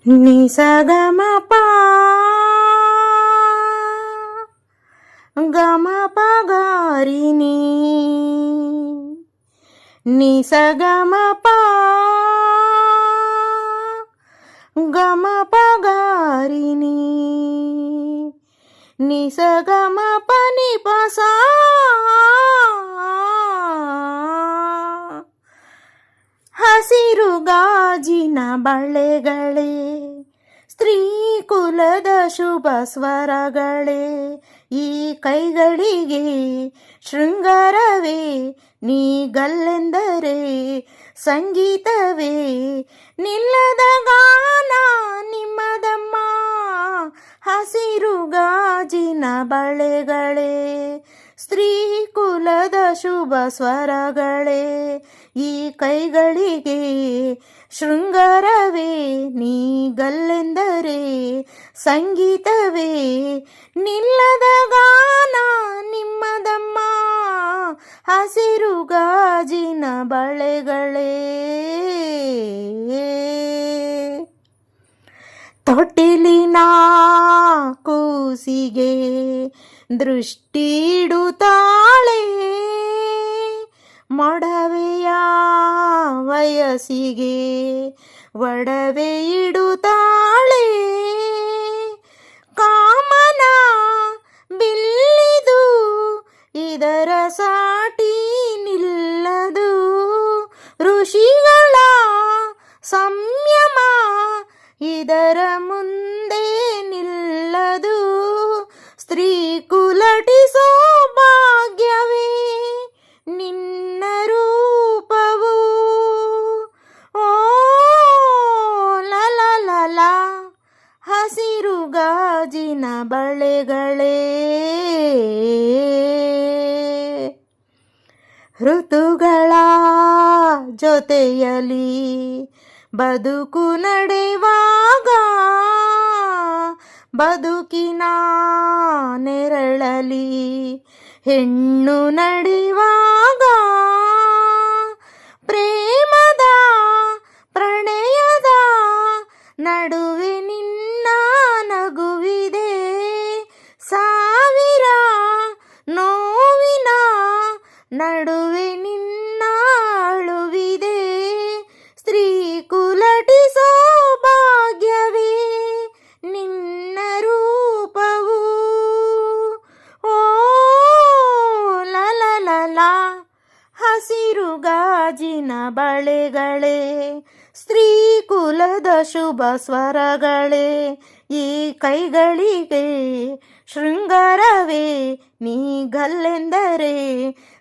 ನಿ ಸ ಗ ಮ ಪ ಗ ಮ ಪ ಗ ರಿ ನಿ ನಿ ಸ ಗ ಮ ಪ ಗ ಮ ಪ ಗ ರಿ ನಿ ನಿ ಸ ಗ ಮ ಪ ನಿ ಪ ಸ ಹಸಿರು ಗಾಜಿನ ಬಳೆಗಳೇ ಸ್ತ್ರೀ ಕುಲದ ಶುಭ ಸ್ವರಗಳೇ ಈ ಕೈಗಳಿಗೆ ಶೃಂಗಾರವೇ ನೀಗಲ್ಲೆಂದರೆ ಸಂಗೀತವೇ ನಿಲ್ಲದ ಗಾನ ನಿಮ್ಮದಮ್ಮ ಹಸಿರು ಗಾಜಿನ ಬಳೆಗಳೇ ಸ್ತ್ರೀ ಕುಲದ ಶುಭ ಸ್ವರಗಳೇ ಈ ಕೈಗಳಿಗೆ ಶೃಂಗಾರವೇ ನೀಗಲ್ಲೆಂದರೆ ಸಂಗೀತವೇ ನಿಲ್ಲದ ಗಾನ ನಿಮ್ಮದಮ್ಮ ಹಸಿರು ಗಾಜಿನ ಬಳೆಗಳೇ ತೊಟ್ಟಿಲಿನ ಕೂಸಿಗೆ ದೃಷ್ಟಿಡುತ್ತಾಳೆ ಮೊಡವೆಯ ವಯಸ್ಸಿಗೆ ಒಡವೆ ಇಡುತ್ತಾಳೆ ಕಾಮನ ಬಿಲ್ಲಿದು ಇದರ ಸಾಟಿ ನಿಲ್ಲದು ಋಷಿಗಳ ಸಂಯಮ ಇದರ ಮುಂದೆ ನಿಲ್ಲದು ಸ್ತ್ರೀ ಕುಲಟಿಸೋ ಭಾಗ್ಯವೇ ನಿನ್ನ ರೂಪವು ಓ ಲಲ ಲಲ ಹಸಿರು ಗಾಜಿನ ಬಳೆಗಳೇ ಋತುಗಳ ಜೊತೆಯಲಿ ಬದುಕು ನಡೆವಾಗ ಬದುಕಿನ ನೆರಳಲಿ ಹೆಣ್ಣು ನಡೆಯುವಾಗ ಪ್ರೇಮದ ಪ್ರಣಯದ ನಡುವೆ ನಿನ್ನ ನಗುವಿದೆ ಸಾವಿರ ನೋವಿನ ನಡುವೆ ನಿನ್ನ ಅಳುವಿದೆ ಸ್ತ್ರೀ ಕುಲಟಿಸೋ ಭಾಗ್ಯವೇ ನಿನ್ನ ರೂಪವು ಓ ಲಲ ಲಲ ಹಸಿರು ಗಾಜಿನ ಬಳೆಗಳೇ ಸ್ತ್ರೀ ಕುಲದ ಶುಭ ಸ್ವರಗಳೇ ಈ ಕೈಗಳಿಗೆ ಶೃಂಗಾರವೇ ನೀಗಲ್ಲೆಂದರೆ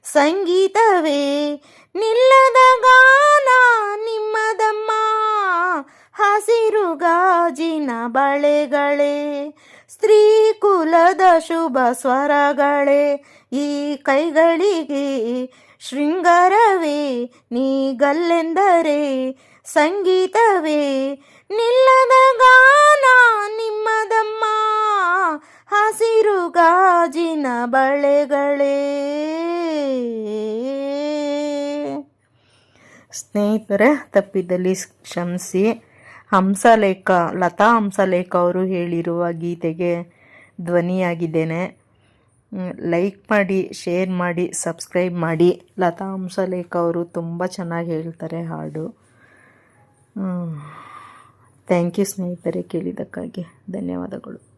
ಸಂಗೀತವೇ ನಿಲ್ಲದ ಗಾನ ನಿಮ್ಮದಮ್ಮ ಹಸಿರು ಗಾಜಿನ ಬಳೆಗಳೇ ಸ್ತ್ರೀ ಕುಲದ ಶುಭ ಸ್ವರಗಳೇ ಈ ಕೈಗಳಿಗೆ ಶೃಂಗಾರವೇ ನೀಗಲ್ಲೆಂದರೆ ಸಂಗೀತವೇ ನಿಲ್ಲದ ಗಾನ ನಿಮ್ಮದಮ್ಮ ಹಸಿರು ಗಾಜಿನ ಬಳೆಗಳೇ. ಸ್ನೇಹಿತರೆ, ತಪ್ಪಿದಲ್ಲಿ ಕ್ಷಮಿಸಿ. ಹಂಸಲೇಖ, ಲತಾ ಹಂಸಲೇಖ ಅವರು ಹೇಳಿರುವ ಗೀತೆಗೆ ಧ್ವನಿಯಾಗಿದ್ದೇನೆ. ಲೈಕ್ ಮಾಡಿ, ಶೇರ್ ಮಾಡಿ, ಸಬ್ಸ್ಕ್ರೈಬ್ ಮಾಡಿ. ಲತಾ ಹಂಸಲೇಖ ಅವರು ತುಂಬ ಚೆನ್ನಾಗಿ ಹೇಳ್ತಾರೆ ಹಾಡು. ಥ್ಯಾಂಕ್ ಯು ಸ್ನೇಹಿತರೆ, ಕೇಳಿದ್ದಕ್ಕಾಗಿ ಧನ್ಯವಾದಗಳು.